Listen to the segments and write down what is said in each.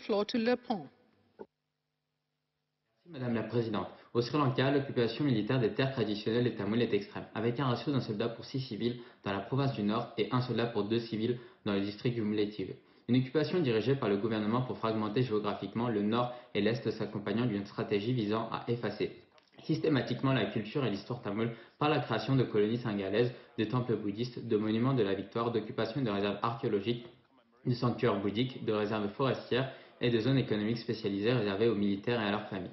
floor to Le Pont. Madame la Présidente, au Sri Lanka, l'occupation militaire des terres traditionnelles des Tamouls est extrême, avec un ratio d'un soldat pour 6 civils dans la province du Nord et un soldat pour 2 civils dans le district du Mullaitivu. Une occupation dirigée par le gouvernement pour fragmenter géographiquement le Nord et l'Est, s'accompagnant d'une stratégie visant à effacer systématiquement la culture et l'histoire tamoule par la création de colonies singalaises, de temples bouddhistes, de monuments de la victoire, d'occupation de réserves archéologiques, de sanctuaires bouddhiques, de réserves forestières et de zones économiques spécialisées réservées aux militaires et à leurs familles.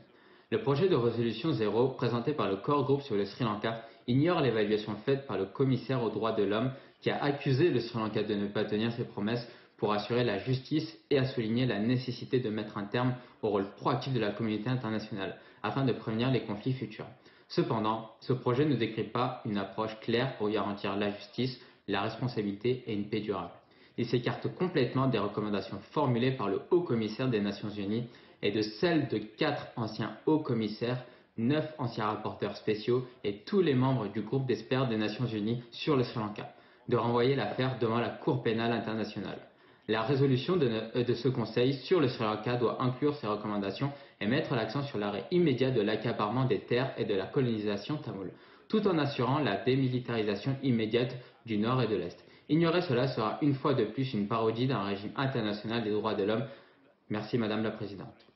Le projet de résolution 0, présenté par le Core Group sur le Sri Lanka, ignore l'évaluation faite par le commissaire aux droits de l'homme qui a accusé le Sri Lanka de ne pas tenir ses promesses pour assurer la justice et a souligné la nécessité de mettre un terme au rôle proactif de la communauté internationale afin de prévenir les conflits futurs. Cependant, ce projet ne décrit pas une approche claire pour garantir la justice, la responsabilité et une paix durable. Il s'écarte complètement des recommandations formulées par le Haut-Commissaire des Nations Unies et de celles de 4 anciens hauts-commissaires, 9 anciens rapporteurs spéciaux et tous les membres du groupe d'experts des Nations Unies sur le Sri Lanka, de renvoyer l'affaire devant la Cour pénale internationale. La résolution de ce Conseil sur le Sri Lanka doit inclure ces recommandations et mettre l'accent sur l'arrêt immédiat de l'accaparement des terres et de la colonisation tamoule, tout en assurant la démilitarisation immédiate du Nord et de l'Est. Ignorer cela sera une fois de plus une parodie d'un régime international des droits de l'homme. Merci Madame la Présidente.